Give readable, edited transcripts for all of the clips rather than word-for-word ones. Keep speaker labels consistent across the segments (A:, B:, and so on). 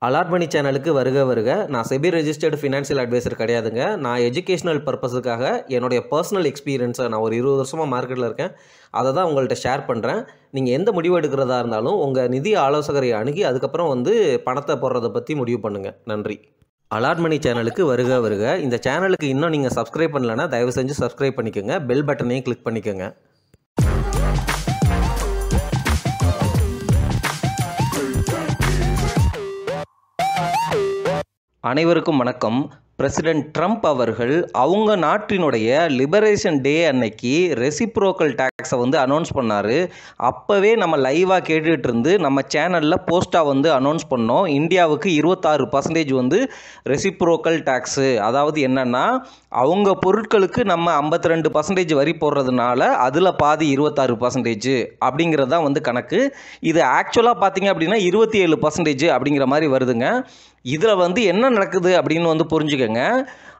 A: அலார்மணி சேனலுக்கு வருக வருக. நான் செபி ரெஜிஸ்டர்டு ஃபினான்ஷியல் அட்வைசர் கிடையாதுங்க. நான் எஜுகேஷனல் பர்பஸுக்காக என்னுடைய பர்சனல் எக்ஸ்பீரியன்ஸை நான் ஒரு 20 வருஷமாக மார்க்கெட்டில் இருக்கேன். அதை தான் உங்கள்கிட்ட ஷேர் பண்ணுறேன். நீங்கள் எந்த முடிவு எடுக்கிறதா இருந்தாலும் உங்கள் நிதி ஆலோசகரை அணுகி அதுக்கப்புறம் பணத்தை போடுறதை பற்றி முடிவு பண்ணுங்கள். நன்றி. அலார்மணி சேனலுக்கு வருக வருக. இந்த சேனலுக்கு இன்னும் நீங்கள் சப்ஸ்கிரைப் பண்ணலைன்னா தயவு செஞ்சு சப்ஸ்கிரைப் பண்ணிக்கோங்க. பெல் பட்டனையும் கிளிக் பண்ணிக்கோங்க. அனைவருக்கும் வணக்கம். பிரசிடென்ட் ட்ரம்ப் அவர்கள் அவங்க நாட்டினுடைய லிபரேஷன் டே அன்னைக்கு ரெசிப்ரோக்கல் டேக்ஸை அனௌன்ஸ் பண்ணார். அப்போவே நம்ம லைவாக கேட்டுகிட்டு இருந்து நம்ம சேனலில் போஸ்ட்டாக அனௌன்ஸ் பண்ணோம். இந்தியாவுக்கு 26% ரெசிப்ரோக்கல் டேக்ஸு. அதாவது என்னென்னா அவங்க பொருட்களுக்கு நம்ம 52% வரி போடுறதுனால அதில் பாதி 26% அப்படிங்கிறது தான் கணக்கு. இது ஆக்சுவலாக பார்த்தீங்க அப்படின்னா 27% அப்படிங்கிற மாதிரி வருதுங்க. இதில் என்ன நடக்குது அப்படின்னு புரிஞ்சுக்கங்க.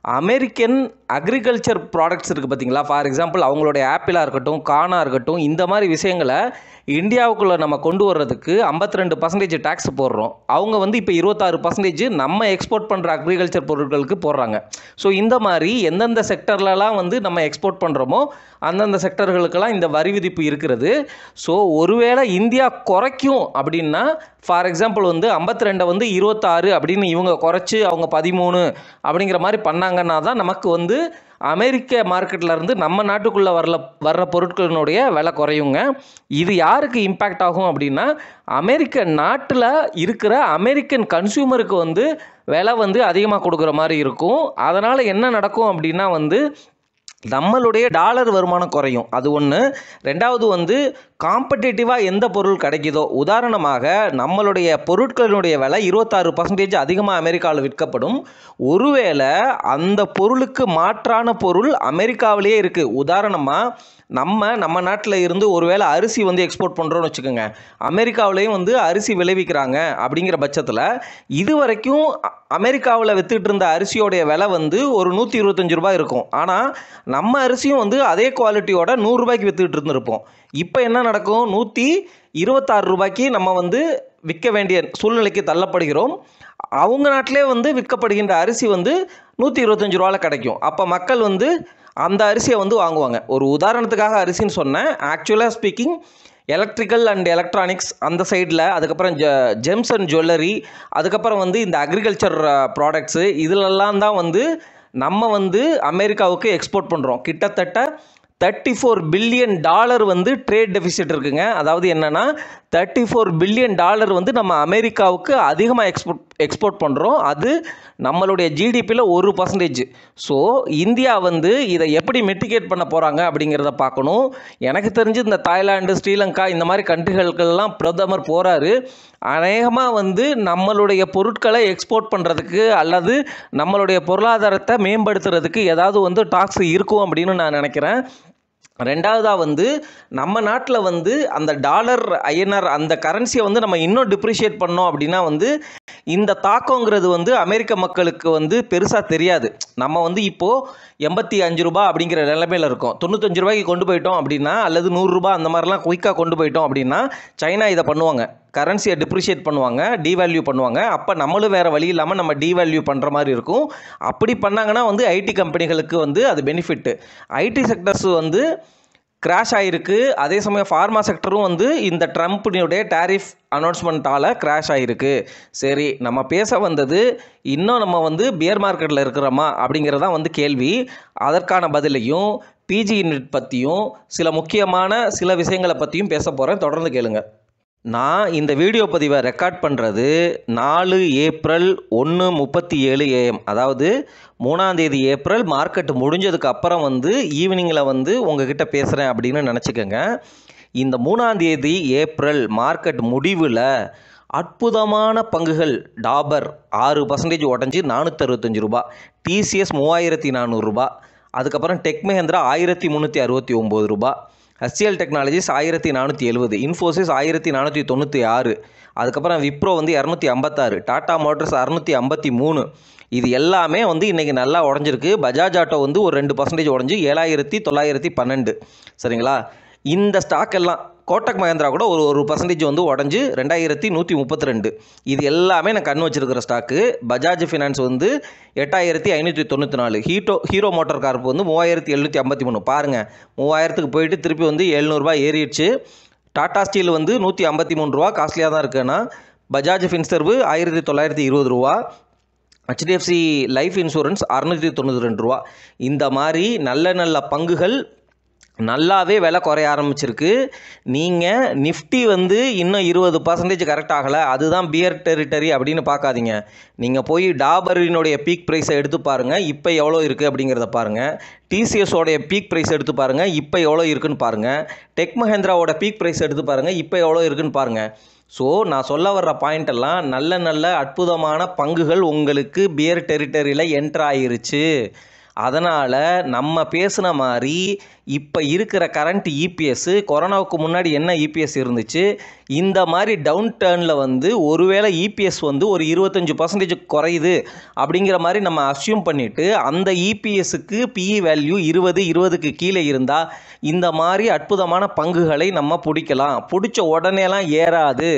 A: அமெரிக்கன் அக்ரிகல்ச்சர் ப்ராடக்ட்ஸ் இருக்குது பார்த்தீங்களா. ஃபார் எக்ஸாம்பிள் அவங்களுடைய ஆப்பிளாக இருக்கட்டும், கானாக இருக்கட்டும், இந்த மாதிரி விஷயங்களை இந்தியாவுக்குள்ளே நம்ம கொண்டு வர்றதுக்கு 52% டேக்ஸ் போடுறோம். அவங்க இப்போ 26% நம்ம எக்ஸ்போர்ட் பண்ணுற அக்ரிகல்ச்சர் பொருட்களுக்கு போடுறாங்க. ஸோ இந்த மாதிரி எந்தெந்த செக்டர்லலாம் நம்ம எக்ஸ்போர்ட் பண்ணுறோமோ அந்தந்த செக்டர்களுக்கெல்லாம் இந்த வரி விதிப்பு இருக்கிறது. ஸோ ஒருவேளை இந்தியா குறைக்கும் அப்படின்னா, ஃபார் எக்ஸாம்பிள் 52 26 அப்படின்னு இவங்க குறைச்சி அவங்க 13 அப்படிங்கிற மாதிரி பண்ணாங்கன்னா தான் நமக்கு அமெரிக்க மார்க்கெட்டில் இருந்து நம்ம நாட்டுக்குள்ளே வர்ற பொருட்களினுடைய விலை குறையுங்க. இது யாருக்கு இம்பேக்ட் ஆகும் அப்படின்னா, அமெரிக்க நாட்டில் இருக்கிற அமெரிக்கன் கன்சியூமருக்கு விலை அதிகமாக கொடுக்குற மாதிரி இருக்கும். அதனால் என்ன நடக்கும் அப்படின்னா நம்மளுடைய டாலர் வருமானம் குறையும். அது ஒன்று. ரெண்டாவது காம்படிட்டிவாக எந்த பொருள் கிடைக்குதோ, உதாரணமாக நம்மளுடைய பொருட்களினுடைய விலை 26% அதிகமாக அமெரிக்காவில் விற்கப்படும். ஒருவேளை அந்த பொருளுக்கு மாற்றான பொருள் அமெரிக்காவிலேயே இருக்குது. உதாரணமாக நம்ம நாட்டில் இருந்து ஒருவேளை அரிசி எக்ஸ்போர்ட் பண்ணுறோன்னு வச்சுக்கோங்க. அமெரிக்காவிலேயும் அரிசி விளைவிக்கிறாங்க. அப்படிங்கிற பட்சத்தில் இது வரைக்கும் அமெரிக்காவில் விற்றுட்டு இருந்த அரிசியோடைய விலை ஒரு 125 ரூபாய் இருக்கும். ஆனால் நம்ம அரிசியும் அதே குவாலிட்டியோட 100 ரூபாய்க்கு விற்றுட்டு இருந்திருப்போம். இப்போ என்ன நடக்கும்? 126 ரூபாய்க்கு நம்ம விற்க வேண்டிய சூழ்நிலைக்கு தள்ளப்படுகிறோம். அவங்க நாட்டிலே விற்கப்படுகின்ற அரிசி 125 ரூபாயில் கிடைக்கும். அப்போ மக்கள் அந்த அரிசியை வாங்குவாங்க. ஒரு உதாரணத்துக்காக அரிசின்னு சொன்னேன். ஆக்சுவலாக ஸ்பீக்கிங் எலக்ட்ரிக்கல் அண்ட் எலக்ட்ரானிக்ஸ் அந்த சைடில், அதுக்கப்புறம் ஜெம்ஸ் அண்ட் ஜுவல்லரி, அதுக்கப்புறம் இந்த அக்ரிகல்ச்சர் ப்ராடக்ட்ஸு, இதிலெல்லாம் தான் நம்ம அமெரிக்காவுக்கு எக்ஸ்போர்ட் பண்ணுறோம். கிட்டத்தட்ட $34 பில்லியன் ட்ரேட் டெபிசிட் இருக்குங்க. அதாவது என்னென்னா $34 பில்லியன் நம்ம அமெரிக்காவுக்கு அதிகமாக எக்ஸ்போர்ட் பண்ணுறோம். அது நம்மளுடைய ஜிடிபியில் 1%. ஸோ இந்தியா இதை எப்படி மிட்டிகேட் பண்ண போகிறாங்க அப்படிங்கிறத பார்க்கணும். எனக்கு தெரிஞ்சு இந்த தாய்லாந்து, ஸ்ரீலங்கா இந்த மாதிரி கண்ட்ரிகளுக்கெல்லாம் பிரதமர் போகிறாரு. அநேகமாக நம்மளுடைய பொருட்களை எக்ஸ்போர்ட் பண்ணுறதுக்கு அல்லது நம்மளுடைய பொருளாதாரத்தை மேம்படுத்துறதுக்கு ஏதாவது டாக்ஸ் இருக்கும் அப்படின்னு நான் நினைக்கிறேன். ரெண்டாவதாக நம்ம நாட்டில் அந்த டாலர், ஐஎன்ஆர் அந்த கரன்சியை நம்ம இன்னும் டிப்ரிஷியேட் பண்ணோம் அப்படின்னா இந்த தாக்கங்கிறது அமெரிக்க மக்களுக்கு பெருசாக தெரியாது. நம்ம இப்போது 85 ரூபா அப்படிங்கிற நிலைமையில் இருக்கோம். 95 ரூபாய்க்கு கொண்டு போயிட்டோம் அப்படின்னா, அல்லது 100 ரூபா அந்த மாதிரிலாம் குயிக்காக கொண்டு போயிட்டோம் அப்படின்னா சைனா இதை பண்ணுவாங்க. கரன்சியை டிப்ரிஷியேட் பண்ணுவாங்க, டீவேல்யூ பண்ணுவாங்க. அப்போ நம்மளும் வேறு வழி இல்லாமல் நம்ம டீவேல்யூ பண்ணுற மாதிரி இருக்கும். அப்படி பண்ணாங்கன்னா ஐடி கம்பெனிகளுக்கு அது பெனிஃபிட்டு. ஐடி செக்டர்ஸ் கிராஷ் ஆகிருக்கு. அதே சமயம் ஃபார்மா செக்டரும் இந்த ட்ரம்ப்னுடைய டேரிஃப் அனௌன்ஸ்மெண்ட்டால் கிராஷ் ஆகிருக்கு. சரி, நம்ம பேச வந்தது இன்னும் நம்ம பியர் மார்க்கெட்டில் இருக்கிறோமா அப்படிங்கிறதான் கேள்வி. அதற்கான பதிலையும் பிஜி யூனிட் பற்றியும் சில முக்கியமான சில விஷயங்களை பற்றியும் பேச போகிறேன். தொடர்ந்து கேளுங்க. நான் இந்த வீடியோ பதிவை ரெக்கார்ட் பண்ணுறது 4 ஏப்ரல் 1:37 AM. அதாவது 3 ஏப்ரல் மார்க்கெட் முடிஞ்சதுக்கு அப்புறம் ஈவினிங்கில் உங்ககிட்ட பேசுகிறேன் அப்படின்னு நினச்சிக்கோங்க. இந்த 3 ஏப்ரல் மார்க்கெட் முடிவில் அற்புதமான பங்குகள் டாபர் 6% உடஞ்சி 465 ரூபா, டிசிஎஸ் 3400 ரூபா, அதுக்கப்புறம் டெக் மஹேந்திரா 1369 ரூபா, HCL டெக்னாலஜிஸ் 1470, இன்ஃபோசிஸ் 1496, அதுக்கப்புறம் விப்ரோ 256, டாடா மோட்டர்ஸ் 653. இது எல்லாமே இன்றைக்கி நல்லா உடஞ்சிருக்கு. பஜாஜ் ஆட்டோ ஒரு 2% உடஞ்சி 7912. சரிங்களா? இந்த ஸ்டாக் எல்லாம் கோட்டக் மஹேந்திரா கூட ஒரு பர்சன்டேஜ் வந்து உடஞ்சி 2132. இது எல்லாமே நான் கண் வச்சிருக்கிற ஸ்டாக்கு. பஜாஜ் ஃபினான்ஸ் வந்து 8594. ஹீரோ மோட்டார் கார்ப் வந்து 3753. பாருங்கள், 3000க்கு போயிட்டு திருப்பி வந்து 700 ஏறிடுச்சு. டாடா ஸ்டீல் வந்து 153 ரூபா, காஸ்ட்லியாக தான் இருக்குன்னா. பஜாஜ் ஃபின்சர்வு 1920 ரூபா. ஹெச்டிஎஃப்சி லைஃப் இன்சூரன்ஸ் 692 ரூபா. இந்த மாதிரி நல்ல பங்குகள் நல்லாவே விலை குறைய ஆரம்பிச்சிருக்கு. நீங்கள் நிஃப்டி வந்து இன்னும் 20% கரெக்ட் ஆகலை, அதுதான் பியர் டெரிட்டரி அப்படின்னு பார்க்காதீங்க. நீங்கள் போய் டாபரினுடைய பீக் ப்ரைஸை எடுத்து பாருங்கள், இப்போ எவ்வளோ இருக்குது அப்படிங்கிறத பாருங்கள். டிசிஎஸோடைய பீக் ப்ரைஸ் எடுத்து பாருங்கள், இப்போ எவ்வளோ இருக்குன்னு பாருங்கள். டெக் மஹேந்திராவோட பீக் ப்ரைஸ் எடுத்து பாருங்கள், இப்போ எவ்வளோ இருக்குன்னு பாருங்கள். ஸோ நான் சொல்ல வர்ற பாயிண்ட் எல்லாம் நல்ல அற்புதமான பங்குகள் உங்களுக்கு பியர் டெரிட்டரியில் என்ட்ரு ஆயிருச்சு. அதனால் நம்ம பேசுன மாதிரி இப்போ இருக்கிற கரண்ட் இபிஎஸ் கொரோனாவுக்கு முன்னாடி என்ன இபிஎஸ் இருந்துச்சு, இந்த மாதிரி டவுன் டர்னில் வந்து ஒருவேளை இபிஎஸ் வந்து ஒரு 25% குறையுது அப்படிங்கிற மாதிரி நம்ம அஸ்யூம் பண்ணிவிட்டு அந்த இபிஎஸ்க்கு பிஇ வேல்யூ 20க்கு கீழே இருந்தால் இந்த மாதிரி அற்புதமான பங்குகளை நம்ம பிடிக்கலாம். பிடிச்ச உடனேலாம் ஏறாது.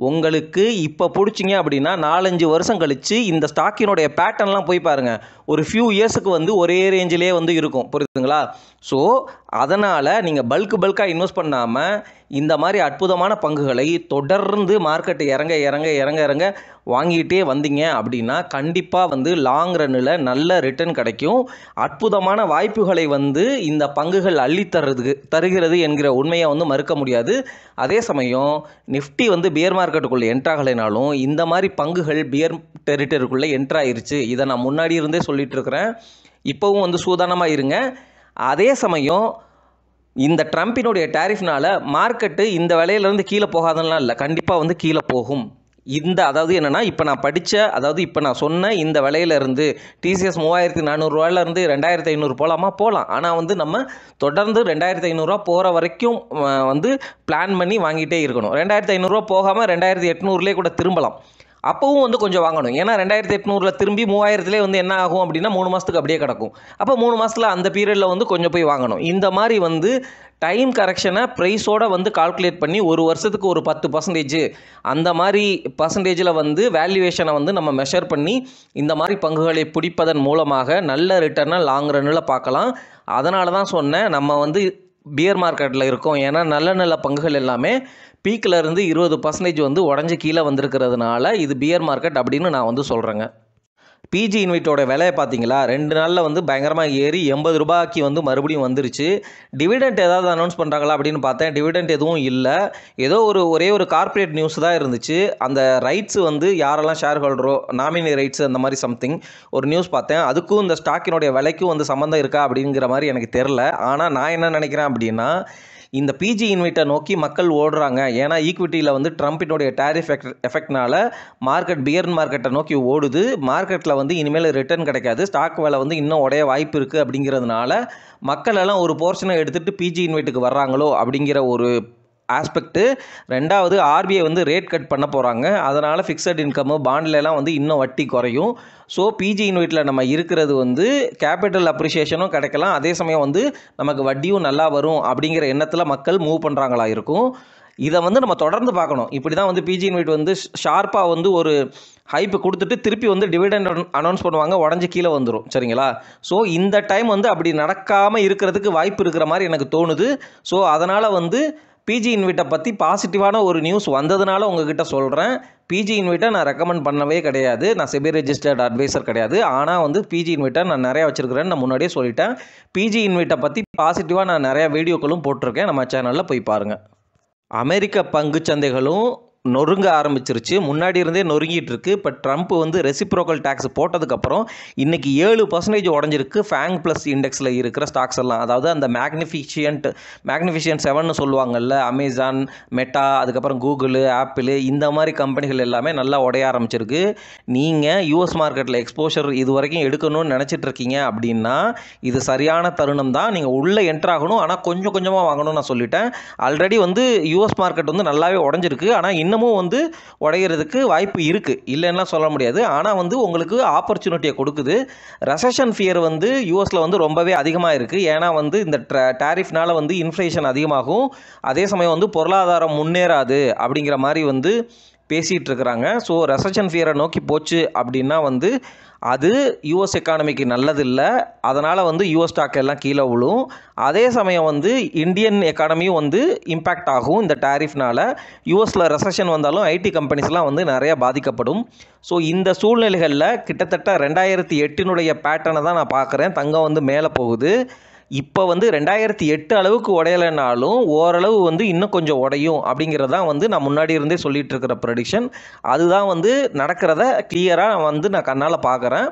A: உங்களுக்கு இப்போ பிடிச்சிங்க அப்படின்னா 4-5 வருஷம் கழித்து இந்த ஸ்டாக்கினுடைய பேட்டர்ன்லாம் போய் பாருங்கள், ஒரு ஃபியூ இயர்ஸுக்கு வந்து ஒரே ரேஞ்சிலே வந்து இருக்கும். புரியுதுங்களா? ஸோ அதனால் நீங்கள் பல்காக இன்வெஸ்ட் பண்ணாமல் இந்த மாதிரி அற்புதமான பங்குகளை தொடர்ந்து மார்க்கெட்டு இறங்க வாங்கிட்டே வந்தீங்க அப்படின்னா கண்டிப்பாக வந்து லாங் ரன்னில் நல்ல ரிட்டர்ன் கிடைக்கும். அற்புதமான வாய்ப்புகளை வந்து இந்த பங்குகள் தருகிறது என்கிற உண்மையை வந்து மறுக்க முடியாது. அதே சமயம் நிஃப்டி வந்து பியர் மார்க்கெட்டுக்குள்ளே என்ட்ராகலைனாலும் இந்த மாதிரி பங்குகள் பியர் டெரிட்டரிக்குள்ளே என்ட்ராயிருச்சு. இதை நான் முன்னாடி இருந்தே சொல்லிட்டு இருக்கிறேன். இப்போவும் வந்து சூதானமாக இருங்க. அதே சமயம் இந்த ட்ரம்பினுடைய டேரிஃப்னால மார்க்கெட்டு இந்த விலையிலேருந்து கீழே போகாதெல்லாம் இல்லை, கண்டிப்பாக வந்து கீழே போகும். அதாவது என்னென்னா, இப்போ நான் இப்போ நான் சொன்ன இந்த விலையிலேருந்து டிசிஎஸ் 3400 ரூபாயிலேருந்து 2500 போகலாம். ஆனால் வந்து நம்ம தொடர்ந்து 2500 ரூபா போகிற வரைக்கும் வந்து பிளான் பண்ணி வாங்கிட்டே இருக்கணும். 2500 ரூபா போகாமல் 2800 கூட திரும்பலாம். அப்போவும் வந்து கொஞ்சம் வாங்கணும். ஏன்னா 2800 திரும்பி 3000 வந்து என்ன ஆகும் அப்படின்னா 3 மாதத்துக்கு அப்படியே கிடக்கும். அப்போ 3 மாதத்தில் அந்த பீரியடில் வந்து கொஞ்சம் போய் வாங்கணும். இந்த மாதிரி வந்து டைம் கரெக்ஷனை ப்ரைஸோடு வந்து கால்குலேட் பண்ணி ஒரு வருஷத்துக்கு ஒரு 10% அந்த மாதிரி பர்சன்டேஜில் வந்து வேல்யூவேஷனை வந்து நம்ம மெஷர் பண்ணி இந்த மாதிரி பங்குகளை பிடிப்பதன் மூலமாக நல்ல ரிட்டர்னை லாங் ரன்னில் பார்க்கலாம். அதனால தான் சொன்னேன் நம்ம வந்து பியர் மார்க்கெட்டில் இருக்கோம். ஏன்னா நல்ல பங்குகள் எல்லாமே பீக்கில் இருந்து 20% வந்து உடஞ்சி கீழே வந்திருக்கிறதுனால இது பியர் மார்க்கெட் அப்படின்னு நான் வந்து சொல்கிறேங்க. பிஜி இன்வைட்டோட விலையை பார்த்தீங்களா, 2 நாளில் வந்து பயங்கரமாக ஏறி 80 ரூபாய்க்கு வந்து மறுபடியும் வந்துருச்சு. டிவிடெண்ட் ஏதாவது அனௌன்ஸ் பண்ணுறாங்களா அப்படின்னு பார்த்தேன், டிவிடெண்ட் எதுவும் இல்லை. ஏதோ ஒரே ஒரு கார்ப்பரேட் நியூஸ் தான் இருந்துச்சு. அந்த ரைட்ஸ் வந்து யாரெல்லாம் ஷேர் ஹோல்டரோ நாமினி ரைட்ஸ் அந்த மாதிரி சம்திங் ஒரு நியூஸ் பார்த்தேன். அதுக்கும் இந்த ஸ்டாக்கினுடைய விலைக்கும் வந்து சம்மந்தம் இருக்கா அப்படிங்கிற மாதிரி எனக்கு தெரில. ஆனால் நான் என்ன நினைக்கிறேன் அப்படின்னா, இந்த பிஜி இன்வைட்டை நோக்கி மக்கள் ஓடுறாங்க. ஏன்னா ஈக்விட்டியில் வந்து ட்ரம்பினுடைய டேரிஃப் எஃபெக்ட்னால மார்க்கெட் பியர் மார்க்கெட்டை நோக்கி ஓடுது. மார்க்கெட்டில் வந்து இனிமேல் ரிட்டர்ன் கிடைக்காது, ஸ்டாக் விலை வந்து இன்னும் உடைய வாய்ப்பு இருக்குது. அப்படிங்கிறதுனால மக்கள் எல்லாம் ஒரு போர்ஷனை எடுத்துகிட்டு பிஜி இன்வைட்டுக்கு வர்றாங்களோ அப்படிங்கிற ஒரு ஆஸ்பெக்ட்டு. ரெண்டாவது, ஆர்பிஐ வந்து ரேட் கட் பண்ண போகிறாங்க. அதனால் ஃபிக்ஸட் இன்கம்மு பாண்ட்லலாம் வந்து இன்னும் வட்டி குறையும். ஸோ பிஜி இன்வைட்டில் நம்ம இருக்கிறது வந்து கேபிட்டல் அப்ரிஷியேஷனும் கிடைக்கலாம், அதே சமயம் வந்து நமக்கு வட்டியும் நல்லா வரும் அப்படிங்கிற எண்ணத்தில் மக்கள் மூவ் பண்ணுறாங்களா இருக்கும். இதை வந்து நம்ம தொடர்ந்து பார்க்கணும். இப்படி தான் வந்து பிஜி இன்வைட் வந்து ஷார்ப்பாக வந்து ஒரு ஹைப்பு கொடுத்துட்டு திருப்பி வந்து டிவிடெண்ட் அனௌன்ஸ் பண்ணுவாங்க, உடஞ்சி கீழே வந்துடும். சரிங்களா? ஸோ இந்த டைம் வந்து அப்படி நடக்காமல் இருக்கிறதுக்கு வாய்ப்பு இருக்கிற மாதிரி எனக்கு தோணுது. ஸோ அதனால் வந்து பிஜி இன்வைட்டை பற்றி பாசிட்டிவான ஒரு நியூஸ் வந்ததுனால உங்ககிட்ட சொல்கிறேன். பிஜி இன்வைட்டை நான் ரெக்கமெண்ட் பண்ணவே கிடையாது, நான் செபி ரெஜிஸ்டர்ட் அட்வைசர் கிடையாது. ஆனால் வந்து பிஜி இன்வைட்டை நான் நிறையா வச்சுருக்கிறேன்னு நான் முன்னாடியே சொல்லிட்டேன். பிஜி இன்வைட்டை பற்றி பாசிட்டிவாக நான் நிறையா வீடியோக்களும் போட்டிருக்கேன், நம்ம சேனலில் போய் பாருங்கள். அமெரிக்க பங்குச்சந்தைகளும் நொறுங்க ஆரம்பிச்சிருச்சு. முன்னாடி இருந்தே நொறுங்கிட்டு இருக்கு. இப்போ ட்ரம்ப் வந்து ரெசிப்ரோக்கல் டேக்ஸ் போட்டதுக்கப்புறம் இன்றைக்கி 7% உடஞ்சிருக்கு ஃபேங் ப்ளஸ் இண்டெக்ஸில் இருக்கிற ஸ்டாக்ஸ் எல்லாம். அதாவது அந்த மேக்னிஃபிஷியன்ட் 7ன்னு சொல்லுவாங்கள்ல, அமேசான், மெட்டா, அதுக்கப்புறம் கூகுள், ஆப்பிள், இந்த மாதிரி கம்பெனிகள் எல்லாமே நல்லா உடைய ஆரம்பிச்சிருக்கு. நீங்கள் யூஎஸ் மார்க்கெட்டில் எக்ஸ்போஷர் இது வரைக்கும் எடுக்கணும்னு நினச்சிட்டு இருக்கீங்க அப்படின்னா இது சரியான தருணம் தான். நீங்கள் உள்ளே என்ட்ராகணும், ஆனால் கொஞ்சம் கொஞ்சமாக வாங்கணும்னு நான் சொல்லிட்டேன். ஆல்ரெடி வந்து யூஎஸ் மார்க்கெட் வந்து நல்லாவே உடஞ்சிருக்கு. ஆனால் இன்னும் இன்னமும் வந்து உடையிறதுக்கு வாய்ப்பு இருக்குது, இல்லைன்னா சொல்ல முடியாது. ஆனால் வந்து உங்களுக்கு ஆப்பர்ச்சுனிட்டியை கொடுக்குது. ரெசஷன் ஃபியர் வந்து யூஎஸில் வந்து ரொம்பவே அதிகமாக இருக்குது. ஏன்னா வந்து இந்த டேரிஃப்னால வந்து இன்ஃப்ளேஷன் அதிகமாகும், அதே சமயம் வந்து பொருளாதாரம் முன்னேறாது அப்படிங்கிற மாதிரி வந்து பேசிகிட்டு இருக்கிறாங்க. ஸோ ரெசஷன் ஃபியரை நோக்கி போச்சு அப்படின்னா வந்து அது யூஎஸ் எக்கானமிக்கு நல்லதில்லை. அதனால் வந்து யூஎஸ் ஸ்டாக் எல்லாம் கீழே விழும். அதே சமயம் வந்து இந்தியன் எக்கானமியும் வந்து இம்பேக்ட் ஆகும் இந்த டேரிஃப்னால். யூஎஸில் ரெசஷன் வந்தாலும் ஐடி கம்பெனிஸ்லாம் வந்து நிறையா பாதிக்கப்படும். ஸோ இந்த சூழ்நிலைகளில் கிட்டத்தட்ட 2008 பேட்டர்னை தான் நான் பார்க்குறேன். தங்கம் வந்து மேலே போகுது. இப்போ வந்து 2008 அளவுக்கு உடையலைனாலும் ஓரளவு வந்து இன்னும் கொஞ்சம் உடையும் அப்படிங்கிறது தான் வந்து நான் முன்னாடி இருந்தே சொல்லிகிட்டு இருக்கிற ப்ரெடிக்ஷன். அதுதான் வந்து நடக்கிறத கிளியராக வந்து நான் கண்ணால் பார்க்குறேன்.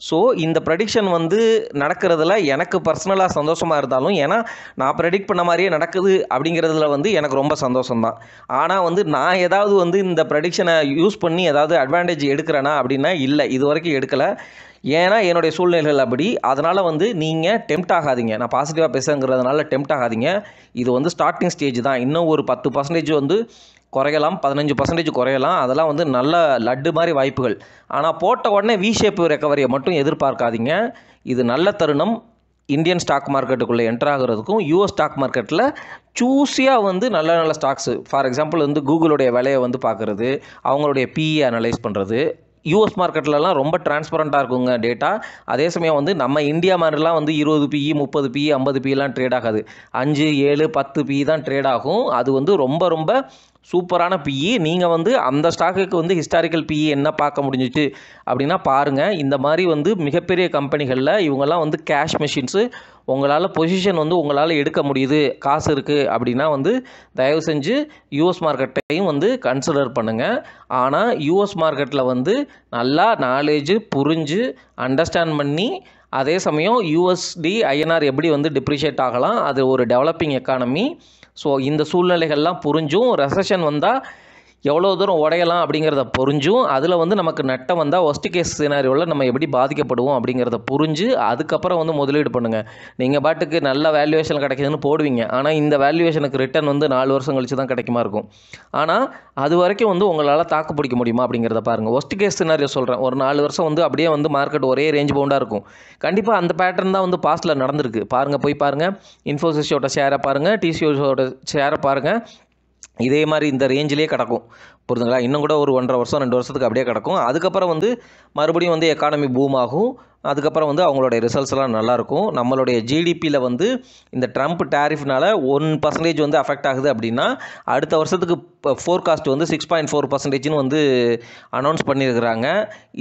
A: ஸோ இந்த ப்ரெடிக்ஷன் வந்து நடக்கிறதுல எனக்கு பர்சனலாக சந்தோஷமாக இருந்தாலும், ஏன்னா நான் ப்ரெடிக்ட் பண்ண மாதிரியே நடக்குது அப்படிங்கிறதுல வந்து எனக்கு ரொம்ப சந்தோஷம்தான். ஆனால் வந்து நான் ஏதாவது வந்து இந்த ப்ரெடிக்ஷனை யூஸ் பண்ணி ஏதாவது அட்வான்டேஜ் எடுக்கிறேன்னா அப்படின்னா இல்லை, இது வரைக்கும் எடுக்கலை. ஏன்னா என்னுடைய சூழ்நிலைகள் அப்படி. அதனால் வந்து நீங்கள் டெம்ப்ட் ஆகாதீங்க. நான் பாசிட்டிவாக பேசுங்கிறதுனால டெம்ப்ட் ஆகாதீங்க. இது வந்து ஸ்டார்டிங் ஸ்டேஜ் தான். இன்னும் ஒரு 10% வந்து குறையலாம், 15% குறையலாம். அதெல்லாம் வந்து நல்ல லட்டு மாதிரி வாய்ப்புகள். ஆனால் போட்ட உடனே வி ஷேப் ரெக்கவரியை மட்டும் எதிர்பார்க்காதீங்க. இது நல்ல தருணம் இந்தியன் ஸ்டாக் மார்க்கெட்டுக்குள்ளே என்டர் ஆகிறதுக்கும். யூஎஸ் ஸ்டாக் மார்க்கெட்டில் சூஸியாக வந்து நல்ல நல்ல ஸ்டாக்ஸு, ஃபார் எக்ஸாம்பிள் வந்து கூகுளுடைய விலையை வந்து பார்க்குறது, அவங்களுடைய பிஇ அனலைஸ் பண்ணுறது. யூஎஸ் மார்க்கெட்லலாம் ரொம்ப டிரான்ஸ்பரண்ட்டாக இருக்குங்க டேட்டா. அதே சமயம் வந்து நம்ம இந்தியா மாதிரிலாம் வந்து 20 பிஇ 30 பிஇ 50 பிஇலாம் ட்ரேட் ஆகாது. 5 7 10 பிஇ தான் ட்ரேட் ஆகும். அது வந்து ரொம்ப ரொம்ப சூப்பரான பிஇ. நீங்கள் வந்து அந்த ஸ்டாக்குக்கு வந்து ஹிஸ்டாரிக்கல் பிஇ என்ன பார்க்க முடிஞ்சிச்சு அப்படின்னா பாருங்கள். இந்த மாதிரி வந்து மிகப்பெரிய கம்பெனிகளில் இவங்கெல்லாம் வந்து கேஷ் மெஷின்ஸு. உங்களால் பொசிஷன் வந்து உங்களால் எடுக்க முடியுது, காசு இருக்குது அப்படின்னா வந்து தயவு செஞ்சு யூஎஸ் மார்க்கெட்டையும் வந்து கன்சிடர் பண்ணுங்கள். ஆனால் யூஎஸ் மார்க்கெட்டில் வந்து நல்லா நாலேஜு புரிஞ்சு அண்டர்ஸ்டாண்ட் பண்ணி, அதே சமயம் யூஎஸ்டி ஐஎன்ஆர் எப்படி வந்து டிப்ரிஷியேட் ஆகலாம், அது ஒரு டெவலப்பிங் எக்கானமி. ஸோ இந்த சூழ்நிலைகள்லாம் புரிஞ்சும், ரெசஷன் வந்தால் எவ்வளோ தூரம் உடையலாம் அப்படிங்கிறத புரிஞ்சும், அதில் வந்து நமக்கு நட்டம் வந்தால் ஒஸ்ட் கேஸ் சினாரியோவில் நம்ம எப்படி பாதிக்கப்படுவோம் அப்படிங்கிறத புரிஞ்சு அதுக்கப்புறம் வந்து முதலீடு பண்ணுங்கள். நீங்கள் பாட்டுக்கு நல்ல வேல்யூவேஷன் கிடைக்குதுன்னு போடுவீங்க. ஆனால் இந்த வேல்யூவேஷனுக்கு ரிட்டர்ன் வந்து 4 வருஷம் கழிச்சு தான் கிடைக்குமா இருக்கும். ஆனால் அது வரைக்கும் வந்து உங்களால் தாக்கு பிடிக்க முடியுமா அப்படிங்கிறத பாருங்கள். ஒஸ்ட் கேஸ் சினாரியோ சொல்கிறேன். ஒரு 4 வருஷம் வந்து அப்படியே வந்து மார்க்கெட் ஒரே ரேஞ்ச் பவுண்டாக இருக்கும். கண்டிப்பாக அந்த பேட்டர்ன் தான் வந்து பாஸ்ட்டில் நடந்திருக்கு. பாருங்கள், போய் பாருங்கள். இன்ஃபோசிஸோட ஷேரை பாருங்கள், டிசிஓட ஷேரை பாருங்கள். இதே மாதிரி இந்த ரேஞ்சிலே கிடக்கும், புரிதுங்களா? இன்னும் கூட ஒரு 1.5 வருஷம் 2 வருஷத்துக்கு அப்படியே கிடக்கும். அதுக்கப்புறம் வந்து மறுபடியும் வந்து எக்கானமி பூம் ஆகும். அதுக்கப்புறம் வந்து அவங்களுடைய ரிசல்ட்ஸ்லாம் நல்லாயிருக்கும். நம்மளுடைய ஜிடிபியில் வந்து இந்த ட்ரம்ப் டேரிஃப்னால 1% வந்து அஃபெக்ட் ஆகுது அப்படின்னா, அடுத்த வருஷத்துக்கு ஃபோர்காஸ்ட் வந்து 6.4% வந்து அனௌன்ஸ் பண்ணியிருக்கிறாங்க.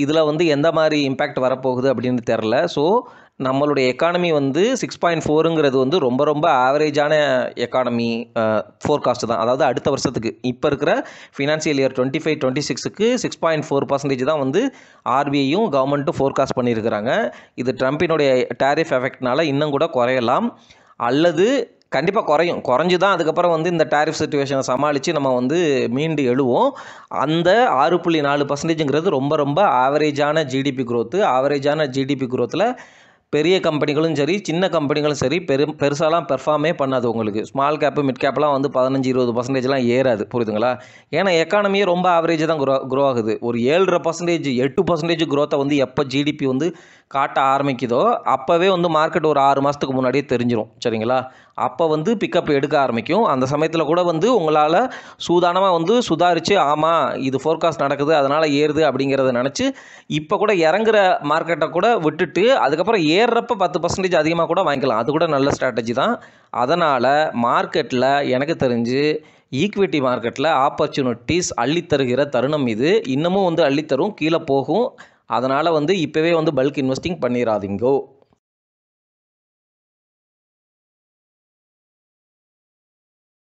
A: இதில் வந்து எந்த மாதிரி இம்பேக்ட் வரப்போகுது அப்படின்னு தெரில. ஸோ நம்மளுடைய எக்கானமி வந்து 6.4ங்கிறது வந்து ரொம்ப ரொம்ப ஆவரேஜான எக்கானமி ஃபோர்காஸ்ட் தான். அதாவது அடுத்த வருஷத்துக்கு இப்போ இருக்கிற ஃபினான்சியல் இயர் 25-26க்கு 6.4% தான் வந்து ஆர்பிஐயும் கவர்மெண்ட்டும் ஃபோர்காஸ்ட் பண்ணியிருக்கிறாங்க. இது ட்ரம்பினுடைய டேரிஃப் எஃபெக்ட்னால இன்னும் கூட குறையலாம், அல்லது கண்டிப்பாக குறைஞ்சு தான் அதுக்கப்புறம் வந்து இந்த டேரிஃப் சிச்சுவேஷனை சமாளித்து நம்ம வந்து மீண்டு எழுவோம். அந்த 6.4%ங்கிறது ரொம்ப ரொம்ப ஆவரேஜான ஜிடிபி குரோத்து. ஆவரேஜான ஜிடிபி குரோத்தில் பெரிய கம்பெனிகளும் சரி, சின்ன கம்பெனிகளும் சரி பெருசாலாம் பெர்ஃபார்மே பண்ணாது. உங்களுக்கு ஸ்மால் கேப்பு மிட் கேப்லாம் வந்து 15-20%லாம் ஏறாது, புரியுதுங்களா? ஏன்னா எக்கானமியே ரொம்ப ஆவரேஜ் தான் க்ரோ ஆகுது. ஒரு 7.5% 8% க்ரோத்தை வந்து எப்போ ஜிடிபி வந்து காட்ட ஆரம்பிக்குதோ அப்போவே வந்து மார்க்கெட் ஒரு 6 மாதத்துக்கு முன்னாடியே தெரிஞ்சிடும், சரிங்களா? அப்போ வந்து பிக்கப் எடுக்க ஆரம்பிக்கும். அந்த சமயத்தில் கூட வந்து உங்களால் சூதானமாக வந்து சுதாரித்து, ஆமாம் இது ஃபோர்காஸ்ட் நடக்குது அதனால் ஏறுது அப்படிங்கிறத நினச்சி இப்போ கூட இறங்குற மார்க்கெட்டை கூட விட்டுட்டு அதுக்கப்புறம் ஏறுறப்ப 10% அதிகமாக கூட வாங்கிக்கலாம். அது கூட நல்ல ஸ்ட்ராட்டஜி தான். அதனால் மார்க்கெட்டில் எனக்கு தெரிஞ்சு ஈக்விட்டி மார்க்கெட்டில் ஆப்பர்ச்சுனிட்டிஸ் அள்ளித்தருகிற தருணம் இது. இன்னமும் வந்து அள்ளித்தரும், கீழே போகும். அதனால் வந்து இப்போவே வந்து பல்க் இன்வெஸ்டிங் பண்ணிடாதீங்கோ.